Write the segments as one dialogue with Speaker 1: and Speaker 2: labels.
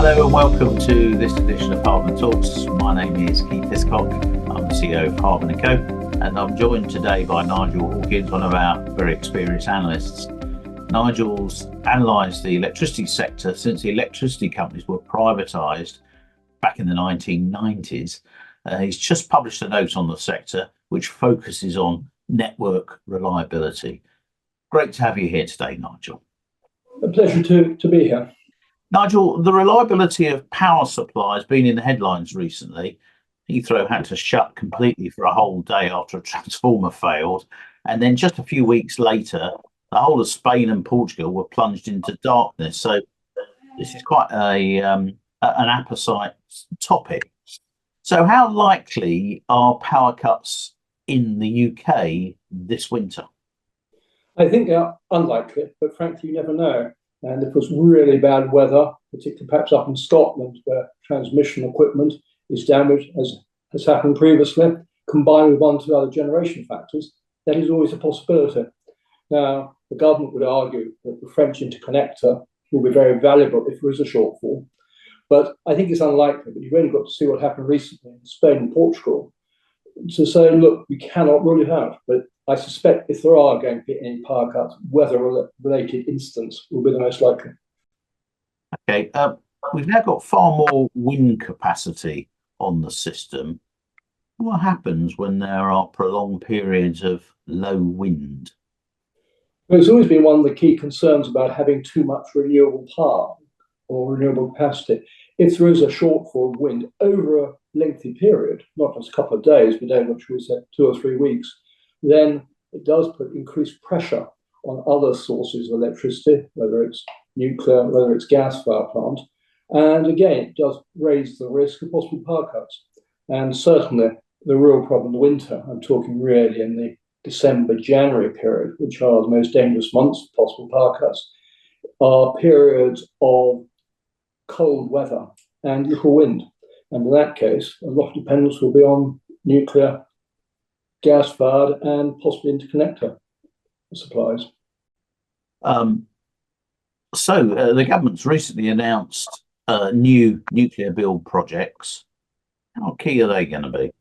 Speaker 1: Hello and welcome to this edition of Hardman Talks. My name is Keith Hiscock. I'm the CEO of Hardman Co, and I'm joined today by Nigel Hawkins, one of our very experienced analysts. Nigel's analysed the electricity sector since the electricity companies were privatised back in the 1990s. He's just published a note on the sector which focuses on network reliability. Great to have you here today, Nigel.
Speaker 2: A pleasure to be here.
Speaker 1: Nigel, the reliability of power supply has been in the headlines recently. Heathrow had to shut completely for a whole day after a transformer failed. And then just a few weeks later, the whole of Spain and Portugal were plunged into darkness. So this is quite an apposite topic. So how likely are power cuts in the UK this winter?
Speaker 2: I think they are unlikely, but frankly, you never know. And if it was really bad weather, particularly perhaps up in Scotland, where transmission equipment is damaged, as has happened previously, combined with one or two other generation factors, that is always a possibility. Now, the government would argue that the French interconnector will be very valuable if there is a shortfall. But I think it's unlikely, but you've only got to see what happened recently in Spain and Portugal to say, look, we cannot rule it out. But I suspect if there are going to be any power cuts, weather-related incidents will be the most likely.
Speaker 1: Okay, we've now got far more wind capacity on the system. What happens when there are prolonged periods of low wind?
Speaker 2: Well, it's always been one of the key concerns about having too much renewable power or renewable capacity. If there is a shortfall of wind over a lengthy period, not just a couple of days, but over, shall we say, 2 or 3 weeks, then it does put increased pressure on other sources of electricity, whether it's nuclear, whether it's gas power plant. And again, it does raise the risk of possible power cuts. And certainly the real problem in the winter, I'm talking really in the December-January period, which are the most dangerous months for possible power cuts, are periods of cold weather and little wind. And in that case, a lot of dependence will be on nuclear, gas-fired, and possibly interconnector supplies.
Speaker 1: The government's recently announced new nuclear build projects. How key are they going to be?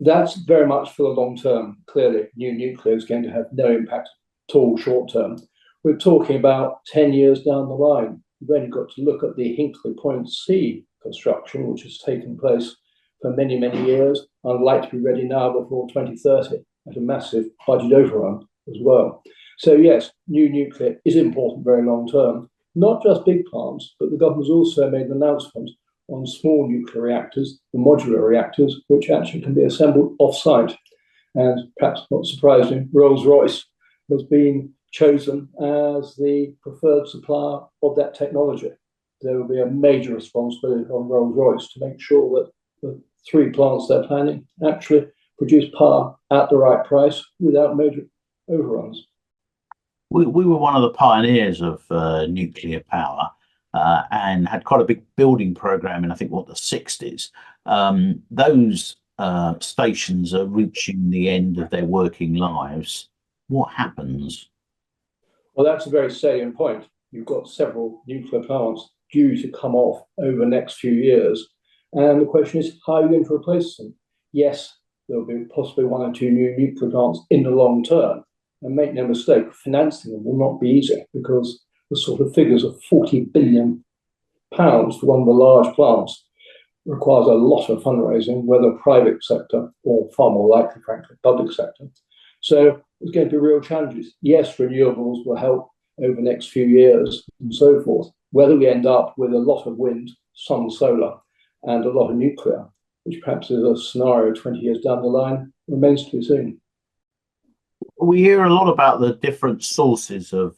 Speaker 2: That's very much for the long term. Clearly, new nuclear is going to have no impact at all short term. We're talking about 10 years down the line. You've only got to look at the Hinkley Point C construction, which has taken place for many, many years, unlikely to be ready now before 2030 at a massive budget overrun as well. So yes, new nuclear is important very long term, not just big plants, but the government has also made an announcement on small nuclear reactors, the modular reactors, which actually can be assembled off-site. And perhaps not surprisingly, Rolls-Royce has been chosen as the preferred supplier of that technology. There will be a major responsibility on Rolls-Royce to make sure that the 3 plants they're planning actually produce power at the right price without major overruns.
Speaker 1: We were one of the pioneers of nuclear power and had quite a big building program in, I think, the 60s. Those stations are reaching the end of their working lives. What happens?
Speaker 2: Well, that's a very salient point. You've got several nuclear plants due to come off over the next few years. And the question is, how are you going to replace them? Yes, there'll be possibly 1 or 2 new nuclear plants in the long term. And make no mistake, financing them will not be easy because the sort of figures of £40 billion for one of the large plants requires a lot of fundraising, whether private sector or far more likely, frankly, public sector. So there's going to be real challenges. Yes, renewables will help over the next few years and so forth. Whether we end up with a lot of wind, some solar, and a lot of nuclear, which perhaps is a scenario 20 years down the line, remains to be seen.
Speaker 1: We hear a lot about the different sources of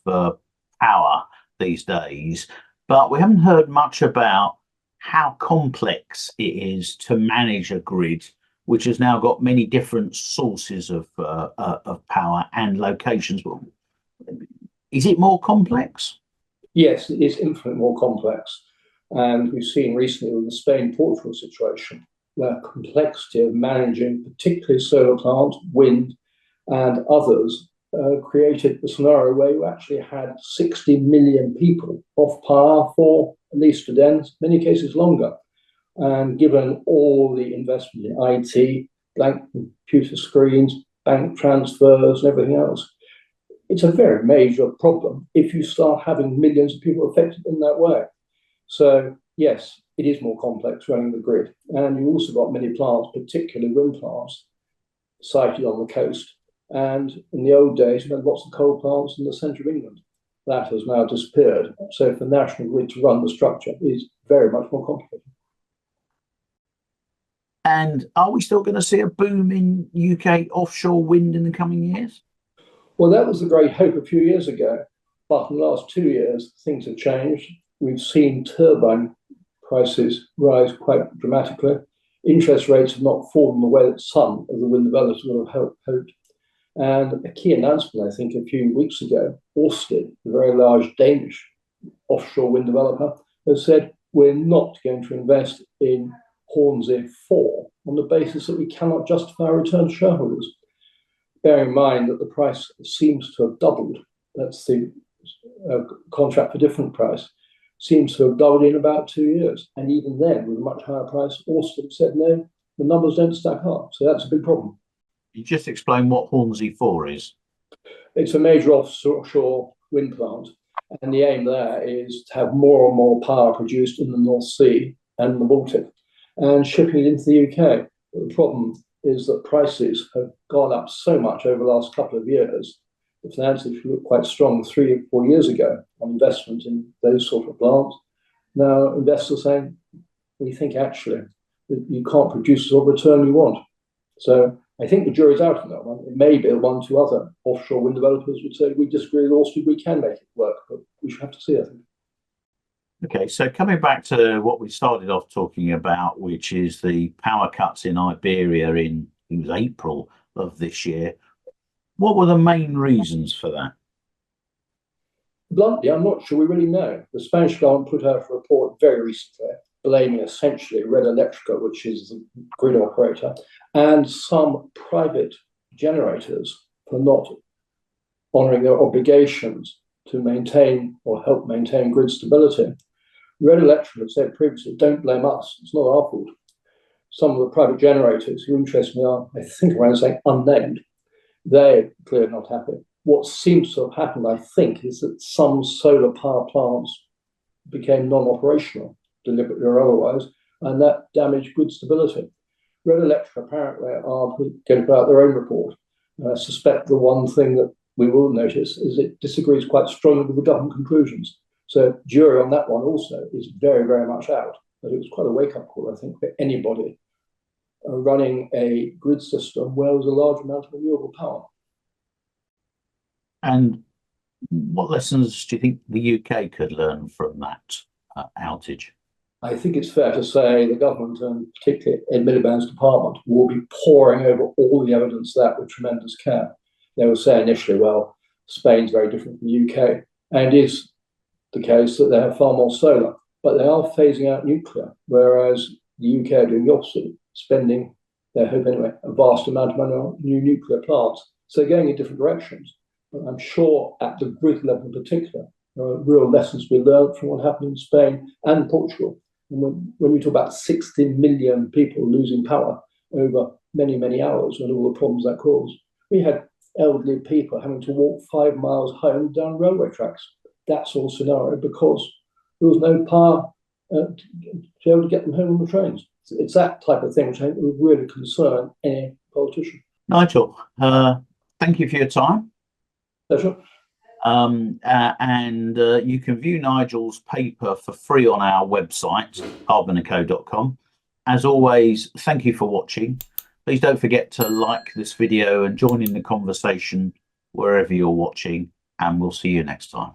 Speaker 1: power these days, but we haven't heard much about how complex it is to manage a grid which has now got many different sources of power and locations. Is it more complex?
Speaker 2: Yes, it is infinitely more complex. And we've seen recently with the Spain and Portugal situation, where complexity of managing particularly solar plants, wind, and others created a scenario where you actually had 60 million people off power for at least a day, in many cases longer. And given all the investment in IT, blank computer screens, bank transfers, and everything else, it's a very major problem if you start having millions of people affected in that way. So, yes, it is more complex running the grid. And you've also got many plants, particularly wind plants, sited on the coast. And in the old days, you had lots of coal plants in the centre of England. That has now disappeared. So for the national grid to run the structure is very much more complicated.
Speaker 1: And are we still going to see a boom in UK offshore wind in the coming years?
Speaker 2: Well, that was the great hope a few years ago. But in the last 2 years, things have changed. We've seen turbine prices rise quite dramatically. Interest rates have not fallen the way that some of the wind developers would have hoped. And a key announcement, I think, a few weeks ago, Ørsted, the very large Danish offshore wind developer, has said we're not going to invest in Hornsea 4 on the basis that we cannot justify a return to shareholders. Bearing in mind that the price seems to have doubled, that's the contract for different price, seems to have doubled in about 2 years. And even then, with a much higher price, Ørsted said, no, the numbers don't stack up. So that's a big problem.
Speaker 1: You just explain what Hornsea 4 is.
Speaker 2: It's a major offshore wind plant. And the aim there is to have more and more power produced in the North Sea and the Baltic and shipping it into the UK. The problem is that prices have gone up so much over the last couple of years. The finances looked quite strong 3 or 4 years ago on investment in those sort of plants. Now investors are saying, we think actually that you can't produce the sort of return you want. So I think the jury's out on that one. It may be 1 or 2 other offshore wind developers would say, we disagree with Ørsted, we can make it work, but we should have to see, I think.
Speaker 1: Okay, so coming back to what we started off talking about, which is the power cuts in Iberia in it was April of this year, what were the main reasons for that?
Speaker 2: Bluntly, I'm not sure we really know. The Spanish government put out a report very recently blaming essentially Red Eléctrica, which is the grid operator, and some private generators for not honouring their obligations to maintain or help maintain grid stability. Red Eléctrica said previously, don't blame us, it's not our fault. Some of the private generators, who interestingly are, I think, around saying unnamed, they're clearly not happy. What seems to have happened, I think, is that some solar power plants became non-operational, deliberately or otherwise, and that damaged grid stability. Red Eléctrica apparently are going to put out their own report. I suspect the one thing that we will notice is it disagrees quite strongly with the government conclusions. So jury on that one also is very, very much out. But it was quite a wake-up call, I think, for anybody running a grid system where there's a large amount of renewable power.
Speaker 1: And what lessons do you think the UK could learn from that outage?
Speaker 2: I think it's fair to say the government, and particularly Ed Miliband's department, will be poring over all the evidence of that with tremendous care. They will say initially, well, Spain's very different from the UK, and it is the case that they have far more solar, but they are phasing out nuclear, whereas the UK are doing the opposite, spending, they hope anyway, a vast amount of money on new nuclear plants. So they're going in different directions. But I'm sure at the grid level in particular, there are real lessons to be learned from what happened in Spain and Portugal. And when we talk about 60 million people losing power over many, many hours and all the problems that caused, we had elderly people having to walk 5 miles home down railway tracks. That sort of scenario because there was no power to be able to get them home on the trains. It's that type of thing which I think would really concern any politician.
Speaker 1: Nigel, thank you for your time.
Speaker 2: Pleasure.
Speaker 1: And you can view Nigel's paper for free on our website, hardmanco.com. As always, thank you for watching. Please don't forget to like this video and join in the conversation wherever you're watching, and we'll see you next time.